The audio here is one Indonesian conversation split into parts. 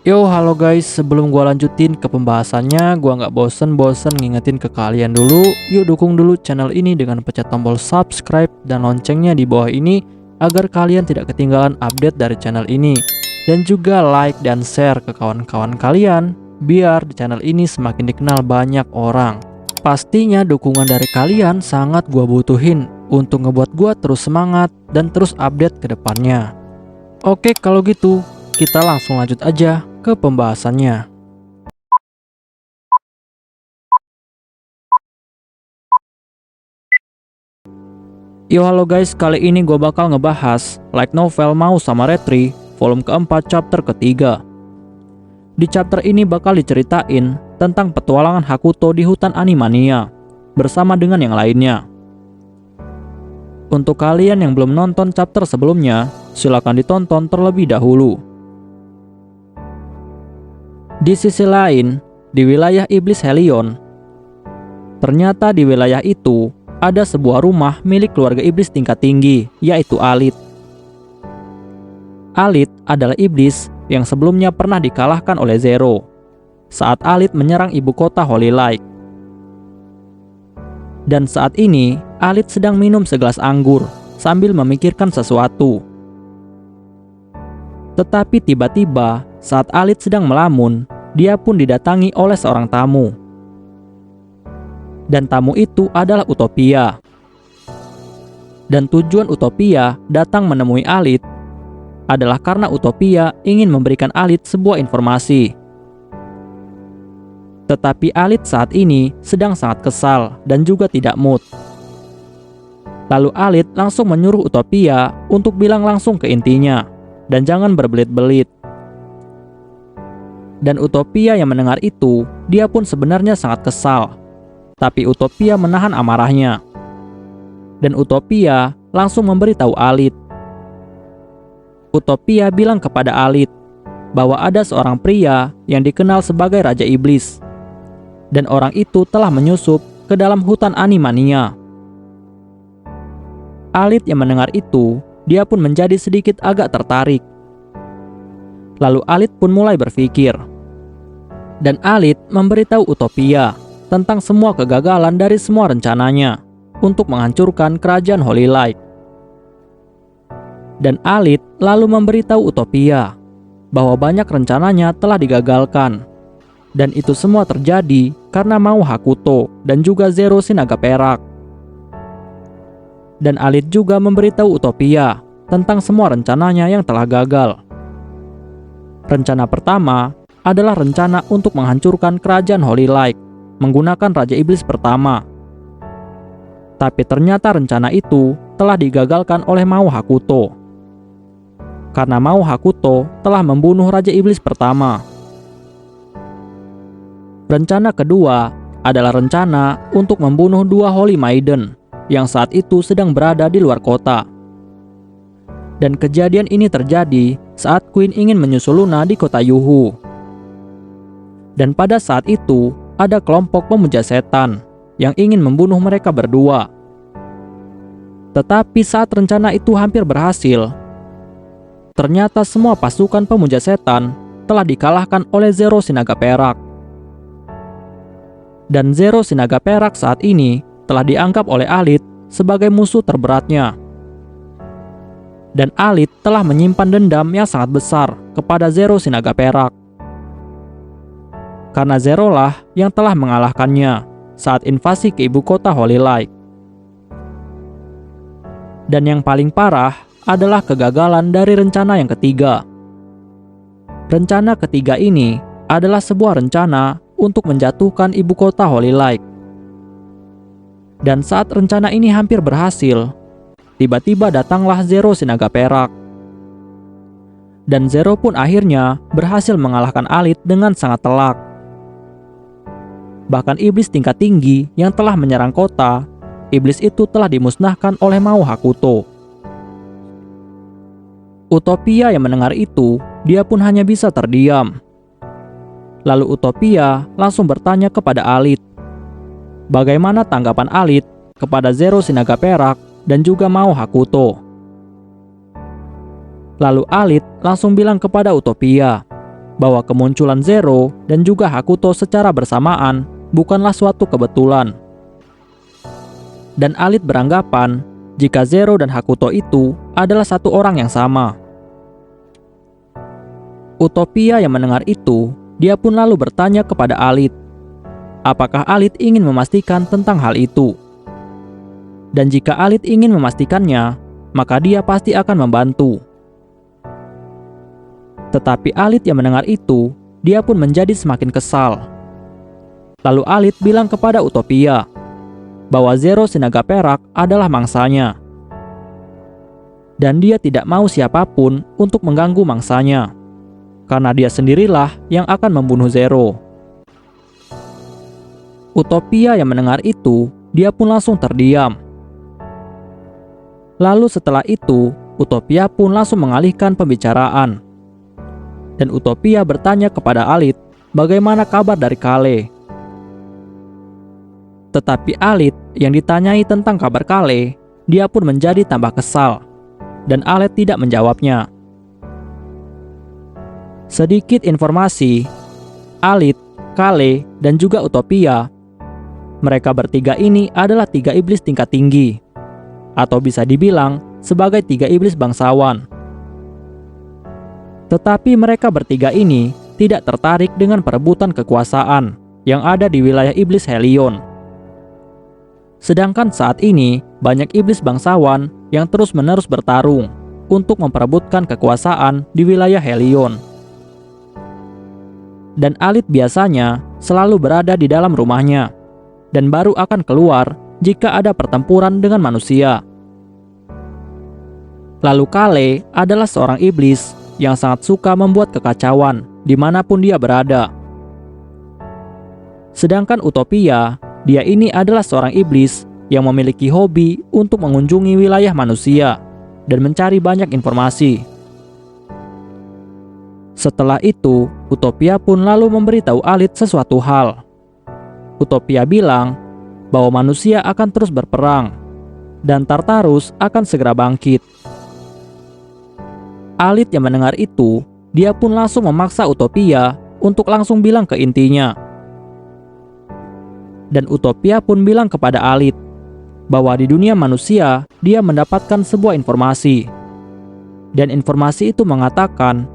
Yo, halo guys, sebelum gua lanjutin ke pembahasannya, gua nggak bosen-bosen ngingetin ke kalian dulu, yuk dukung dulu channel ini dengan pencet tombol subscribe dan loncengnya di bawah ini agar kalian tidak ketinggalan update dari channel ini. Dan juga like dan share ke kawan-kawan kalian, biar di channel ini semakin dikenal banyak orang. Pastinya dukungan dari kalian sangat gua butuhin untuk ngebuat gua terus semangat dan terus update ke depannya. Oke, kalau gitu kita langsung lanjut aja ke pembahasannya. Yo, halo guys, kali ini gue bakal ngebahas light novel Mau sama Retri volume keempat chapter ketiga. Di chapter ini bakal diceritain tentang petualangan Hakuto di hutan Animania bersama dengan yang lainnya. Untuk kalian yang belum nonton chapter sebelumnya, silakan ditonton terlebih dahulu. Di sisi lain, di wilayah Iblis Helion, ternyata di wilayah itu ada sebuah rumah milik keluarga iblis tingkat tinggi, yaitu Alit. Alit adalah iblis yang sebelumnya pernah dikalahkan oleh Zero saat Alit menyerang ibu kota Holy Light. Dan saat ini, Alit sedang minum segelas anggur sambil memikirkan sesuatu. Tetapi tiba-tiba, saat Alit sedang melamun, dia pun didatangi oleh seorang tamu. Dan tamu itu adalah Utopia. Dan tujuan Utopia datang menemui Alit adalah karena Utopia ingin memberikan Alit sebuah informasi. Tetapi Alit saat ini sedang sangat kesal dan juga tidak mood. Lalu Alit langsung menyuruh Utopia untuk bilang langsung ke intinya dan jangan berbelit-belit. Dan Utopia yang mendengar itu, dia pun sebenarnya sangat kesal. Tapi Utopia menahan amarahnya. Dan Utopia langsung memberitahu Alit. Utopia bilang kepada Alit bahwa ada seorang pria yang dikenal sebagai Raja Iblis. Dan orang itu telah menyusup ke dalam hutan Animania. Alit yang mendengar itu, dia pun menjadi sedikit agak tertarik. Lalu Alit pun mulai berpikir. Dan Alit memberitahu Utopia tentang semua kegagalan dari semua rencananya untuk menghancurkan kerajaan Holy Light. Dan Alit lalu memberitahu Utopia bahwa banyak rencananya telah digagalkan. Dan itu semua terjadi karena Mau Hakuto dan juga Zero si naga perak. Dan Alit juga memberitahu Utopia tentang semua rencananya yang telah gagal. Rencana pertama adalah rencana untuk menghancurkan kerajaan Holy Light menggunakan Raja Iblis pertama. Tapi ternyata rencana itu telah digagalkan oleh Mau Hakuto. Karena Mau Hakuto telah membunuh Raja Iblis pertama. Rencana kedua adalah rencana untuk membunuh dua Holy Maiden yang saat itu sedang berada di luar kota. Dan kejadian ini terjadi saat Queen ingin menyusul Luna di kota Yuhu. Dan pada saat itu, ada kelompok pemuja setan yang ingin membunuh mereka berdua. Tetapi saat rencana itu hampir berhasil, ternyata semua pasukan pemuja setan telah dikalahkan oleh Zero si naga perak. Dan Zero si naga perak saat ini telah dianggap oleh Alit sebagai musuh terberatnya. Dan Alit telah menyimpan dendam yang sangat besar kepada Zero si naga perak. Karena Zero lah yang telah mengalahkannya saat invasi ke ibu kota Holy Light. Dan yang paling parah adalah kegagalan dari rencana yang ketiga. Rencana ketiga ini adalah sebuah rencana untuk menjatuhkan ibu kota Holy Light. Dan saat rencana ini hampir berhasil, tiba-tiba datanglah Zero si naga perak. Dan Zero pun akhirnya berhasil mengalahkan Alit dengan sangat telak. Bahkan iblis tingkat tinggi yang telah menyerang kota, iblis itu telah dimusnahkan oleh Mau Hakuto. Utopia yang mendengar itu, dia pun hanya bisa terdiam. Lalu Utopia langsung bertanya kepada Alit, bagaimana tanggapan Alit kepada Zero si naga perak dan juga Mau Hakuto. Lalu Alit langsung bilang kepada Utopia bahwa kemunculan Zero dan juga Hakuto secara bersamaan bukanlah suatu kebetulan. Dan Alit beranggapan jika Zero dan Hakuto itu adalah satu orang yang sama. Utopia yang mendengar itu, dia pun lalu bertanya kepada Alit, apakah Alit ingin memastikan tentang hal itu. Dan jika Alit ingin memastikannya, maka dia pasti akan membantu. Tetapi Alit yang mendengar itu, dia pun menjadi semakin kesal. Lalu Alit bilang kepada Utopia bahwa Zero si naga perak adalah mangsanya. Dan dia tidak mau siapapun untuk mengganggu mangsanya, karena dia sendirilah yang akan membunuh Zero. Utopia yang mendengar itu, dia pun langsung terdiam. Lalu setelah itu, Utopia pun langsung mengalihkan pembicaraan. Dan Utopia bertanya kepada Alit bagaimana kabar dari Kale. Tetapi Alit yang ditanyai tentang kabar Kale, dia pun menjadi tambah kesal. Dan Alit tidak menjawabnya. Sedikit informasi, Alit, Kale, dan juga Utopia, mereka bertiga ini adalah 3 iblis tingkat tinggi, atau bisa dibilang sebagai 3 iblis bangsawan. Tetapi mereka bertiga ini tidak tertarik dengan perebutan kekuasaan yang ada di wilayah iblis Helion. Sedangkan saat ini banyak iblis bangsawan yang terus-menerus bertarung untuk memperebutkan kekuasaan di wilayah Helion. Dan Alit biasanya selalu berada di dalam rumahnya dan baru akan keluar jika ada pertempuran dengan manusia. Lalu Kale adalah seorang iblis yang sangat suka membuat kekacauan dimanapun dia berada. Sedangkan Utopia, dia ini adalah seorang iblis yang memiliki hobi untuk mengunjungi wilayah manusia dan mencari banyak informasi. Setelah itu, Utopia pun lalu memberitahu Alit sesuatu hal. Utopia bilang bahwa manusia akan terus berperang dan Tartarus akan segera bangkit. Alit yang mendengar itu, dia pun langsung memaksa Utopia untuk langsung bilang ke intinya. Dan Utopia pun bilang kepada Alit bahwa di dunia manusia dia mendapatkan sebuah informasi. Dan informasi itu mengatakan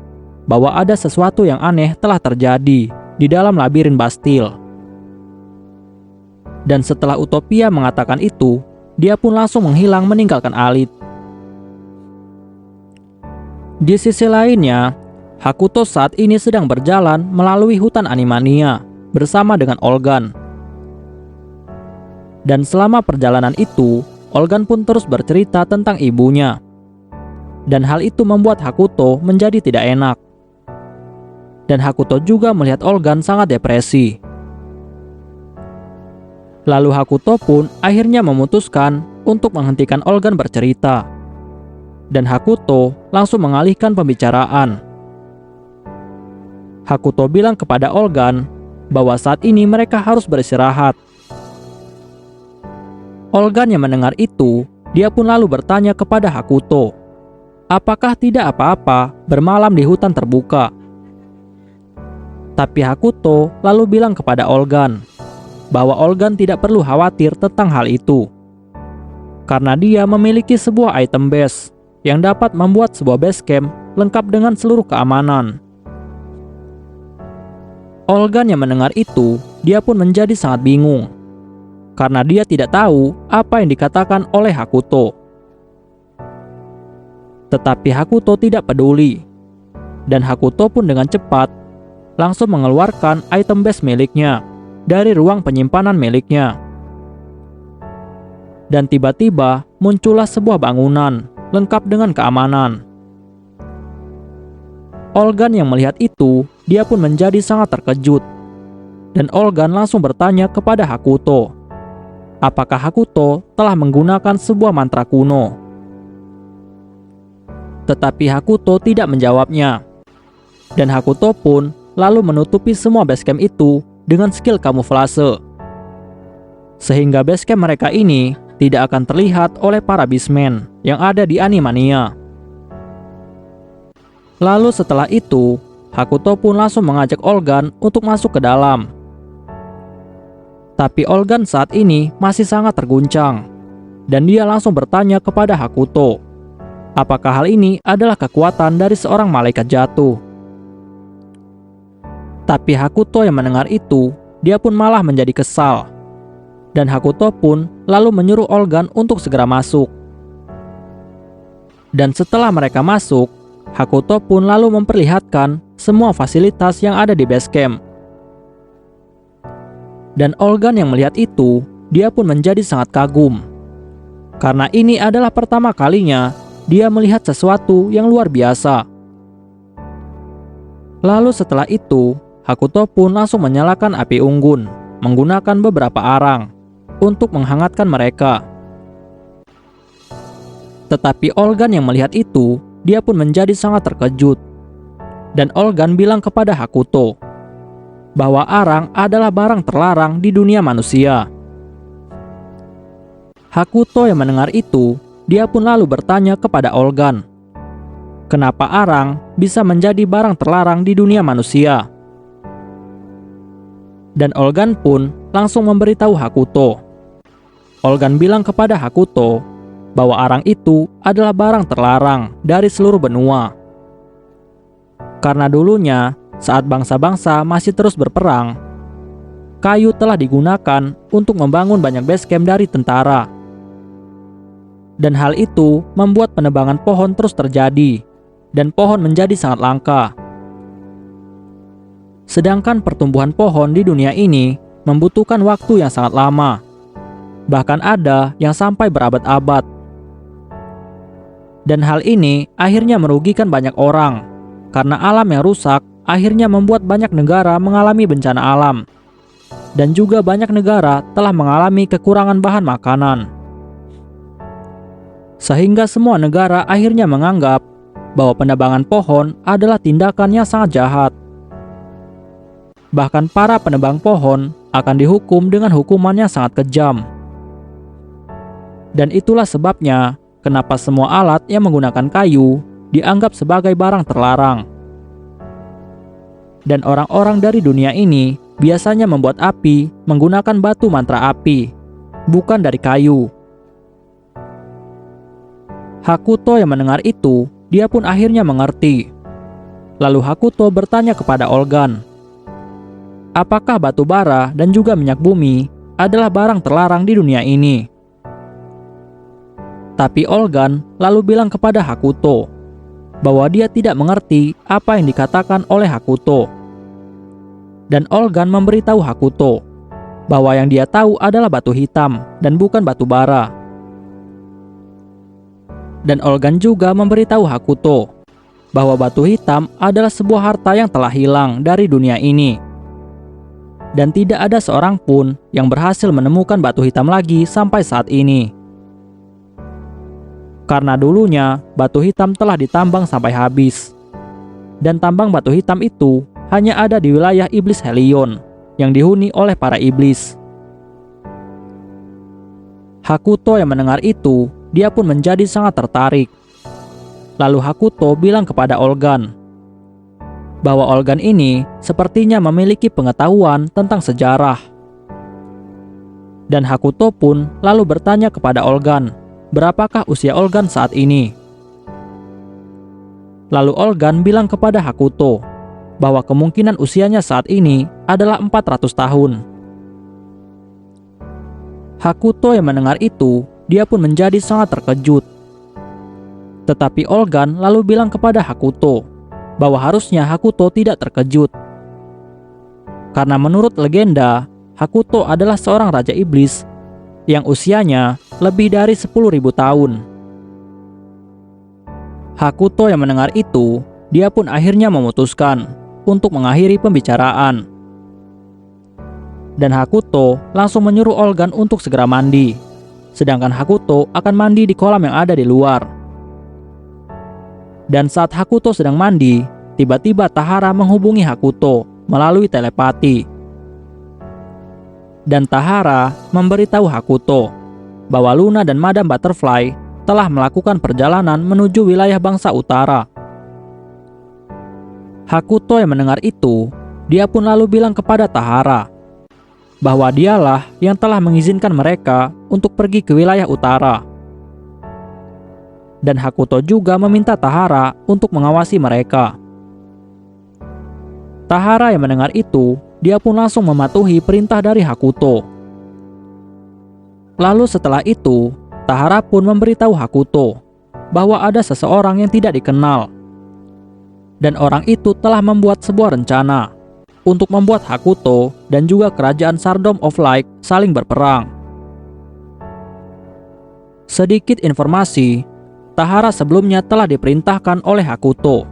bahwa ada sesuatu yang aneh telah terjadi di dalam labirin Bastille. Dan setelah Utopia mengatakan itu, dia pun langsung menghilang meninggalkan Alit. Di sisi lainnya, Hakuto saat ini sedang berjalan melalui hutan Animania bersama dengan Olgan. Dan selama perjalanan itu, Olgan pun terus bercerita tentang ibunya. Dan hal itu membuat Hakuto menjadi tidak enak. Dan Hakuto juga melihat Olgan sangat depresi. Lalu Hakuto pun akhirnya memutuskan untuk menghentikan Olgan bercerita. Dan Hakuto langsung mengalihkan pembicaraan. Hakuto bilang kepada Olgan bahwa saat ini mereka harus beristirahat. Olgan yang mendengar itu, dia pun lalu bertanya kepada Hakuto, apakah tidak apa-apa bermalam di hutan terbuka? Tapi Hakuto lalu bilang kepada Olgan bahwa Olgan tidak perlu khawatir tentang hal itu, karena dia memiliki sebuah item base yang dapat membuat sebuah base camp lengkap dengan seluruh keamanan. Olgan yang mendengar itu, dia pun menjadi sangat bingung, karena dia tidak tahu apa yang dikatakan oleh Hakuto. Tetapi Hakuto tidak peduli, dan Hakuto pun dengan cepat langsung mengeluarkan item base miliknya dari ruang penyimpanan miliknya. Dan tiba-tiba muncullah sebuah bangunan lengkap dengan keamanan. Olgan yang melihat itu, dia pun menjadi sangat terkejut. Dan Olgan langsung bertanya kepada Hakuto, apakah Hakuto telah menggunakan sebuah mantra kuno. Tetapi Hakuto tidak menjawabnya. Dan Hakuto pun lalu menutupi semua basecamp itu dengan skill kamuflase. Sehingga basecamp mereka ini tidak akan terlihat oleh para beastmen yang ada di Animania. Lalu setelah itu, Hakuto pun langsung mengajak Olgan untuk masuk ke dalam. Tapi Olgan saat ini masih sangat terguncang, dan dia langsung bertanya kepada Hakuto, apakah hal ini adalah kekuatan dari seorang malaikat jatuh. Tapi Hakuto yang mendengar itu, dia pun malah menjadi kesal. Dan Hakuto pun lalu menyuruh Olgan untuk segera masuk. Dan setelah mereka masuk, Hakuto pun lalu memperlihatkan semua fasilitas yang ada di base camp. Dan Olgan yang melihat itu, dia pun menjadi sangat kagum. Karena ini adalah pertama kalinya dia melihat sesuatu yang luar biasa. Lalu setelah itu, Hakuto pun langsung menyalakan api unggun menggunakan beberapa arang untuk menghangatkan mereka. Tetapi Olgan yang melihat itu, dia pun menjadi sangat terkejut. Dan Olgan bilang kepada Hakuto bahwa arang adalah barang terlarang di dunia manusia. Hakuto yang mendengar itu, dia pun lalu bertanya kepada Olgan, kenapa arang bisa menjadi barang terlarang di dunia manusia? Dan Olgan pun langsung memberitahu Hakuto. Olgan bilang kepada Hakuto bahwa arang itu adalah barang terlarang dari seluruh benua. Karena dulunya, saat bangsa-bangsa masih terus berperang, kayu telah digunakan untuk membangun banyak base camp dari tentara. Dan hal itu membuat penebangan pohon terus terjadi, dan pohon menjadi sangat langka. Sedangkan pertumbuhan pohon di dunia ini membutuhkan waktu yang sangat lama. Bahkan ada yang sampai berabad-abad. Dan hal ini akhirnya merugikan banyak orang, karena alam yang rusak akhirnya membuat banyak negara mengalami bencana alam. Dan juga banyak negara telah mengalami kekurangan bahan makanan. Sehingga semua negara akhirnya menganggap bahwa penebangan pohon adalah tindakan yang sangat jahat. Bahkan para penebang pohon akan dihukum dengan hukuman yang sangat kejam. Dan itulah sebabnya kenapa semua alat yang menggunakan kayu dianggap sebagai barang terlarang. Dan orang-orang dari dunia ini biasanya membuat api menggunakan batu mantra api, bukan dari kayu. Hakuto yang mendengar itu, dia pun akhirnya mengerti. Lalu Hakuto bertanya kepada Olgan, apakah batu bara dan juga minyak bumi adalah barang terlarang di dunia ini? Tapi Olgan lalu bilang kepada Hakuto bahwa dia tidak mengerti apa yang dikatakan oleh Hakuto. Dan Olgan memberitahu Hakuto bahwa yang dia tahu adalah batu hitam dan bukan batu bara. Dan Olgan juga memberitahu Hakuto bahwa batu hitam adalah sebuah harta yang telah hilang dari dunia ini. Dan tidak ada seorang pun yang berhasil menemukan batu hitam lagi sampai saat ini. Karena dulunya batu hitam telah ditambang sampai habis. Dan tambang batu hitam itu hanya ada di wilayah iblis Helion yang dihuni oleh para iblis. Hakuto yang mendengar itu, dia pun menjadi sangat tertarik. Lalu Hakuto bilang kepada Olgan bahwa Olgan ini sepertinya memiliki pengetahuan tentang sejarah. Dan Hakuto pun lalu bertanya kepada Olgan, berapakah usia Olgan saat ini? Lalu Olgan bilang kepada Hakuto bahwa kemungkinan usianya saat ini adalah 400 tahun. Hakuto yang mendengar itu, dia pun menjadi sangat terkejut. Tetapi Olgan lalu bilang kepada Hakuto bahwa harusnya Hakuto tidak terkejut. Karena menurut legenda, Hakuto adalah seorang raja iblis yang usianya lebih dari 10.000 tahun. Hakuto yang mendengar itu, dia pun akhirnya memutuskan untuk mengakhiri pembicaraan. Dan Hakuto langsung menyuruh Olgan untuk segera mandi. Sedangkan Hakuto akan mandi di kolam yang ada di luar. Dan saat Hakuto sedang mandi, tiba-tiba Tahara menghubungi Hakuto melalui telepati. Dan Tahara memberitahu Hakuto bahwa Luna dan Madam Butterfly telah melakukan perjalanan menuju wilayah bangsa utara. Hakuto yang mendengar itu, dia pun lalu bilang kepada Tahara bahwa dialah yang telah mengizinkan mereka untuk pergi ke wilayah utara. Dan Hakuto juga meminta Tahara untuk mengawasi mereka. Tahara yang mendengar itu, dia pun langsung mematuhi perintah dari Hakuto. Lalu setelah itu, Tahara pun memberitahu Hakuto bahwa ada seseorang yang tidak dikenal. Dan orang itu telah membuat sebuah rencana untuk membuat Hakuto dan juga kerajaan Sardom of Light saling berperang. Sedikit informasi, Tahara sebelumnya telah diperintahkan oleh Hakuto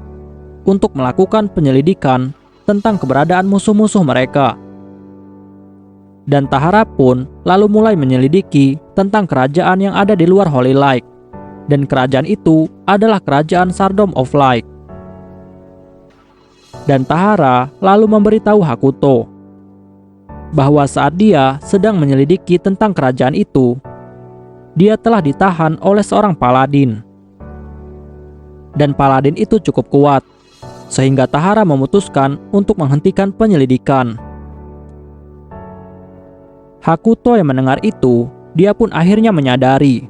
untuk melakukan penyelidikan tentang keberadaan musuh-musuh mereka. Dan Tahara pun lalu mulai menyelidiki tentang kerajaan yang ada di luar Holy Light. Dan kerajaan itu adalah kerajaan Sardom of Light. Dan Tahara lalu memberitahu Hakuto bahwa saat dia sedang menyelidiki tentang kerajaan itu, dia telah ditahan oleh seorang paladin. Dan paladin itu cukup kuat, sehingga Tahara memutuskan untuk menghentikan penyelidikan. Hakuto yang mendengar itu, dia pun akhirnya menyadari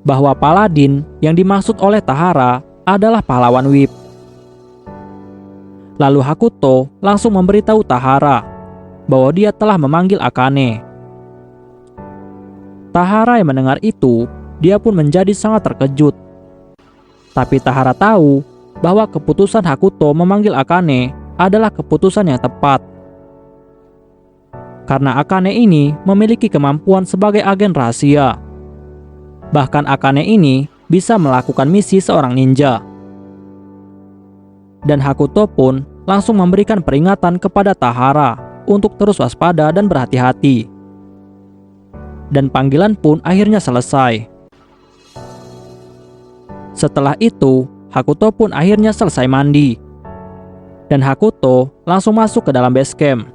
bahwa paladin yang dimaksud oleh Tahara adalah pahlawan Whip. Lalu Hakuto langsung memberitahu Tahara bahwa dia telah memanggil Akane. Tahara yang mendengar itu, dia pun menjadi sangat terkejut. Tapi Tahara tahu bahwa keputusan Hakuto memanggil Akane adalah keputusan yang tepat. Karena Akane ini memiliki kemampuan sebagai agen rahasia. Bahkan Akane ini bisa melakukan misi seorang ninja. Dan Hakuto pun langsung memberikan peringatan kepada Tahara untuk terus waspada dan berhati-hati. Dan panggilan pun akhirnya selesai. Setelah itu, Hakuto pun akhirnya selesai mandi. Dan Hakuto langsung masuk ke dalam base camp.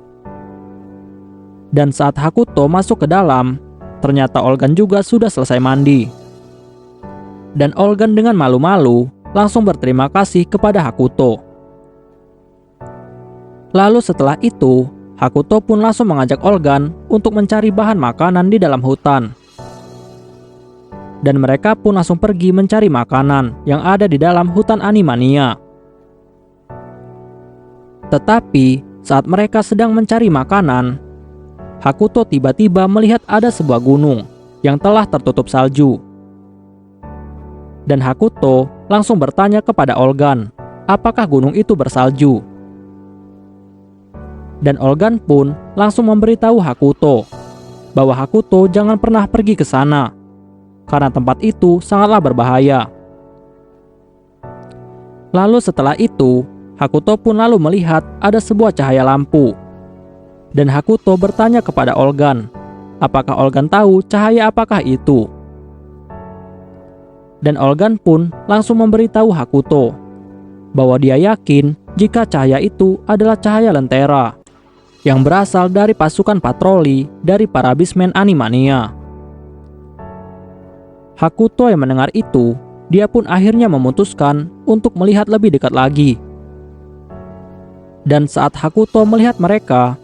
Dan saat Hakuto masuk ke dalam, ternyata Olgan juga sudah selesai mandi. Dan Olgan dengan malu-malu langsung berterima kasih kepada Hakuto. Lalu setelah itu, Hakuto pun langsung mengajak Olgan untuk mencari bahan makanan di dalam hutan. Dan mereka pun langsung pergi mencari makanan yang ada di dalam hutan Animania. Tetapi saat mereka sedang mencari makanan, Hakuto tiba-tiba melihat ada sebuah gunung yang telah tertutup salju. Dan Hakuto langsung bertanya kepada Olgan, apakah gunung itu bersalju? Dan Olgan pun langsung memberitahu Hakuto bahwa Hakuto jangan pernah pergi ke sana, karena tempat itu sangatlah berbahaya. Lalu setelah itu, Hakuto pun lalu melihat ada sebuah cahaya lampu. Dan Hakuto bertanya kepada Olgan, apakah Olgan tahu cahaya apakah itu? Dan Olgan pun langsung memberitahu Hakuto bahwa dia yakin jika cahaya itu adalah cahaya lentera yang berasal dari pasukan patroli dari para Beastmen Animania. Hakuto yang mendengar itu, dia pun akhirnya memutuskan untuk melihat lebih dekat lagi. Dan saat Hakuto melihat mereka,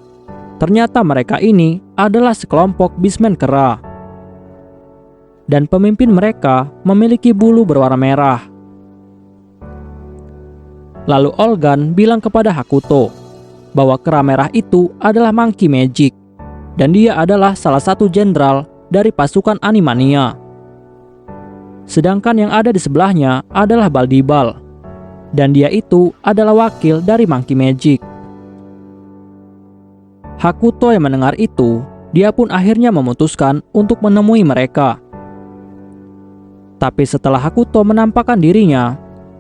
ternyata mereka ini adalah sekelompok Beastmen kera. Dan pemimpin mereka memiliki bulu berwarna merah. Lalu Olgan bilang kepada Hakuto bahwa kera merah itu adalah Monkey Magic, dan dia adalah salah satu jenderal dari pasukan Animania. Sedangkan yang ada di sebelahnya adalah Baldibal, dan dia itu adalah wakil dari Monkey Magic. Hakuto yang mendengar itu, dia pun akhirnya memutuskan untuk menemui mereka. Tapi setelah Hakuto menampakkan dirinya,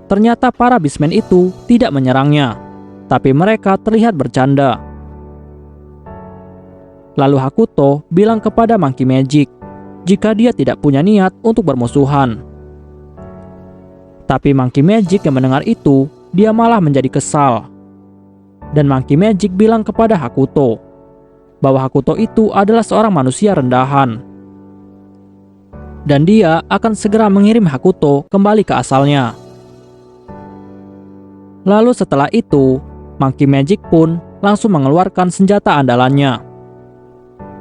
ternyata para Beastmen itu tidak menyerangnya, tapi mereka terlihat bercanda. Lalu Hakuto bilang kepada Monkey Magic jika dia tidak punya niat untuk bermusuhan. Tapi Monkey Magic yang mendengar itu, dia malah menjadi kesal. Dan Monkey Magic bilang kepada Hakuto bahwa Hakuto itu adalah seorang manusia rendahan. Dan dia akan segera mengirim Hakuto kembali ke asalnya. Lalu setelah itu, Monkey Magic pun langsung mengeluarkan senjata andalannya.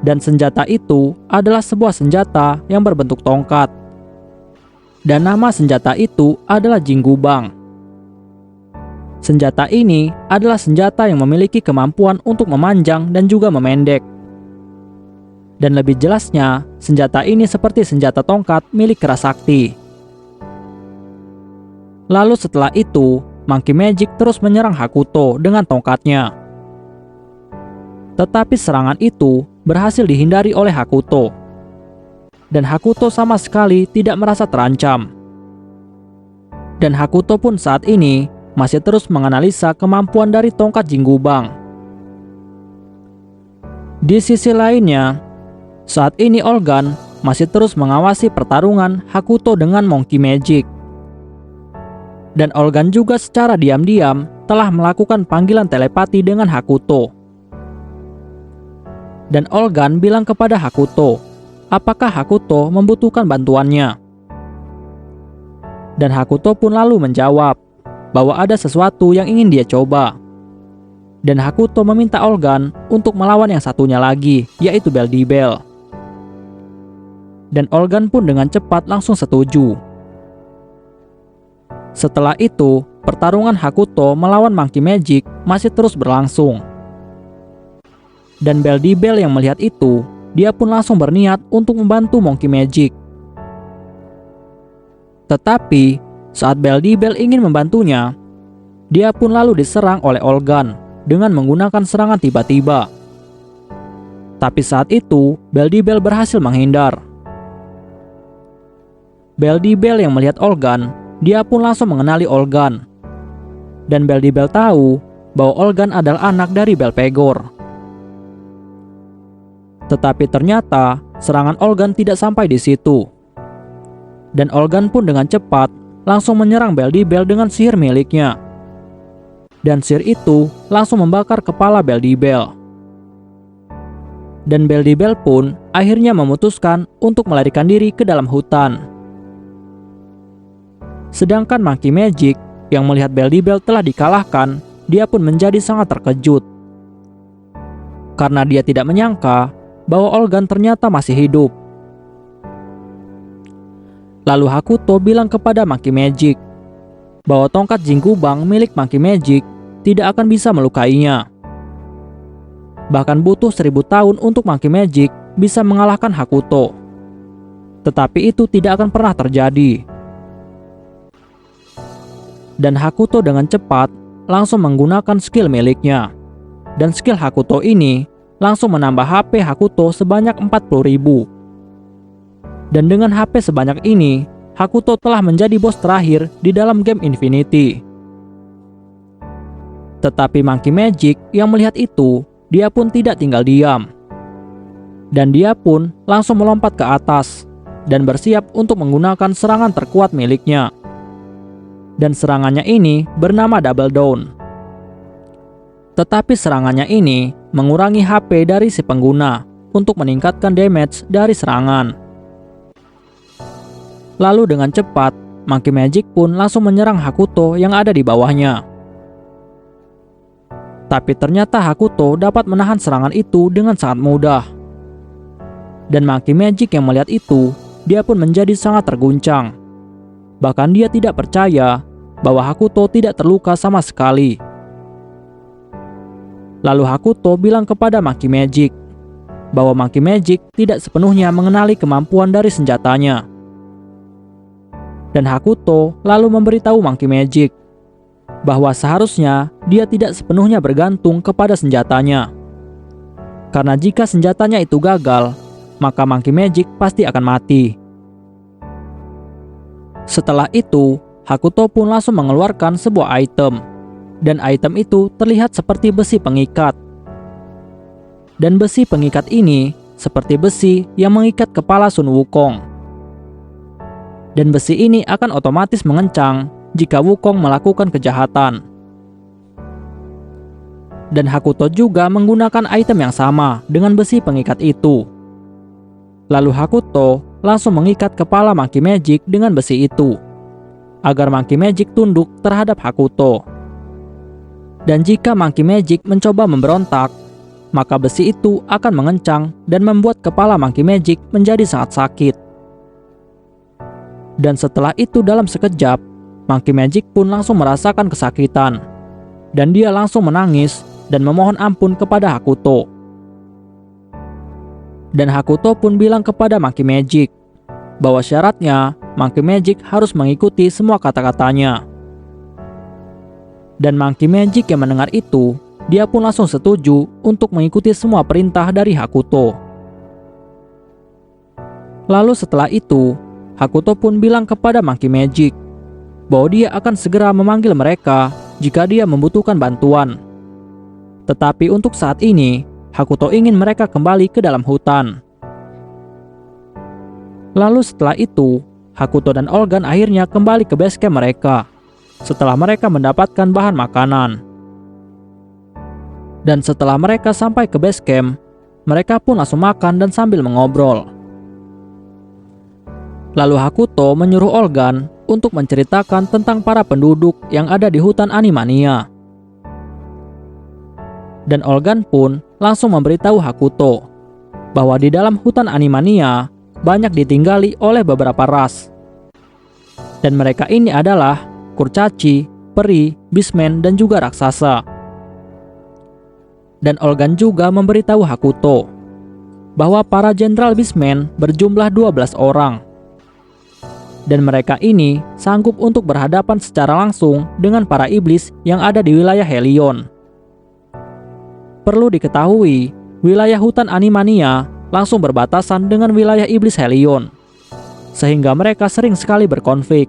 Dan senjata itu adalah sebuah senjata yang berbentuk tongkat. Dan nama senjata itu adalah Jinggubang. Senjata ini adalah senjata yang memiliki kemampuan untuk memanjang dan juga memendek. Dan lebih jelasnya, senjata ini seperti senjata tongkat milik Kera Sakti. Lalu setelah itu, Monkey Magic terus menyerang Hakuto dengan tongkatnya. Tetapi serangan itu berhasil dihindari oleh Hakuto. Dan Hakuto sama sekali tidak merasa terancam. Dan Hakuto pun saat ini masih terus menganalisa kemampuan dari tongkat Jinggubang. Di sisi lainnya, saat ini Olgan masih terus mengawasi pertarungan Hakuto dengan Monkey Magic. Dan Olgan juga secara diam-diam telah melakukan panggilan telepati dengan Hakuto. Dan Olgan bilang kepada Hakuto, apakah Hakuto membutuhkan bantuannya. Dan Hakuto pun lalu menjawab bahwa ada sesuatu yang ingin dia coba. Dan Hakuto meminta Olgan untuk melawan yang satunya lagi, yaitu Beldibel. Dan Olgan pun dengan cepat langsung setuju. Setelah itu, pertarungan Hakuto melawan Monkey Magic masih terus berlangsung. Dan Beldibel yang melihat itu, dia pun langsung berniat untuk membantu Monkey Magic. Tetapi saat Beldibel ingin membantunya, dia pun lalu diserang oleh Olgan dengan menggunakan serangan tiba-tiba. Tapi saat itu, Beldibel berhasil menghindar. Beldibel yang melihat Olgan, dia pun langsung mengenali Olgan. Dan Beldibel tahu bahwa Olgan adalah anak dari Belphegor. Tetapi ternyata serangan Olgan tidak sampai di situ. Dan Olgan pun dengan cepat langsung menyerang Beldibel dengan sihir miliknya. Dan sihir itu langsung membakar kepala Beldibel. Dan Beldibel pun akhirnya memutuskan untuk melarikan diri ke dalam hutan. Sedangkan Monkey Magic yang melihat Beldibel telah dikalahkan, dia pun menjadi sangat terkejut. Karena dia tidak menyangka bahwa Olgan ternyata masih hidup. Lalu Hakuto bilang kepada Monkey Magic bahwa tongkat Jinggubang milik Monkey Magic tidak akan bisa melukainya. Bahkan butuh 1000 tahun untuk Monkey Magic bisa mengalahkan Hakuto. Tetapi itu tidak akan pernah terjadi. Dan Hakuto dengan cepat langsung menggunakan skill miliknya. Dan skill Hakuto ini langsung menambah HP Hakuto sebanyak 40.000. Dan dengan HP sebanyak ini, Hakuto telah menjadi bos terakhir di dalam game Infinity. Tetapi Monkey Magic yang melihat itu, dia pun tidak tinggal diam. Dan dia pun langsung melompat ke atas dan bersiap untuk menggunakan serangan terkuat miliknya. Dan serangannya ini bernama Double Down. Tetapi serangannya ini mengurangi HP dari si pengguna untuk meningkatkan damage dari serangan. Lalu dengan cepat, Monkey Magic pun langsung menyerang Hakuto yang ada di bawahnya. Tapi ternyata Hakuto dapat menahan serangan itu dengan sangat mudah. Dan Monkey Magic yang melihat itu, dia pun menjadi sangat terguncang. Bahkan dia tidak percaya bahwa Hakuto tidak terluka sama sekali. Lalu Hakuto bilang kepada Monkey Magic bahwa Monkey Magic tidak sepenuhnya mengenali kemampuan dari senjatanya. Dan Hakuto lalu memberitahu Monkey Magic bahwa seharusnya dia tidak sepenuhnya bergantung kepada senjatanya. Karena jika senjatanya itu gagal, maka Monkey Magic pasti akan mati. Setelah itu, Hakuto pun langsung mengeluarkan sebuah item. Dan item itu terlihat seperti besi pengikat. Dan besi pengikat ini seperti besi yang mengikat kepala Sun Wukong. Dan besi ini akan otomatis mengencang jika Wukong melakukan kejahatan. Dan Hakuto juga menggunakan item yang sama dengan besi pengikat itu. Lalu Hakuto langsung mengikat kepala Monkey Magic dengan besi itu, agar Monkey Magic tunduk terhadap Hakuto. Dan jika Monkey Magic mencoba memberontak, maka besi itu akan mengencang dan membuat kepala Monkey Magic menjadi sangat sakit. Dan setelah itu dalam sekejap, Monkey Magic pun langsung merasakan kesakitan. Dan dia langsung menangis dan memohon ampun kepada Hakuto. Dan Hakuto pun bilang kepada Monkey Magic bahwa syaratnya Monkey Magic harus mengikuti semua kata-katanya. Dan Monkey Magic yang mendengar itu, dia pun langsung setuju untuk mengikuti semua perintah dari Hakuto. Lalu setelah itu, Hakuto pun bilang kepada Monkey Magic bahwa dia akan segera memanggil mereka jika dia membutuhkan bantuan. Tetapi untuk saat ini, Hakuto ingin mereka kembali ke dalam hutan. Lalu setelah itu, Hakuto dan Olgan akhirnya kembali ke base camp mereka setelah mereka mendapatkan bahan makanan. Dan setelah mereka sampai ke base camp, mereka pun langsung makan dan sambil mengobrol. Lalu Hakuto menyuruh Olgan untuk menceritakan tentang para penduduk yang ada di hutan Animania. Dan Olgan pun langsung memberitahu Hakuto bahwa di dalam hutan Animania banyak ditinggali oleh beberapa ras. Dan mereka ini adalah kurcaci, peri, beastman, dan juga raksasa. Dan Olgan juga memberitahu Hakuto bahwa para jenderal beastman berjumlah 12 orang. Dan mereka ini sanggup untuk berhadapan secara langsung dengan para iblis yang ada di wilayah Helion. Perlu diketahui, wilayah hutan Animania langsung berbatasan dengan wilayah iblis Helion, sehingga mereka sering sekali berkonflik.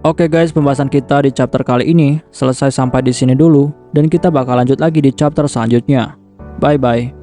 Oke guys, pembahasan kita di chapter kali ini selesai sampai di sini dulu, dan kita bakal lanjut lagi di chapter selanjutnya. Bye bye.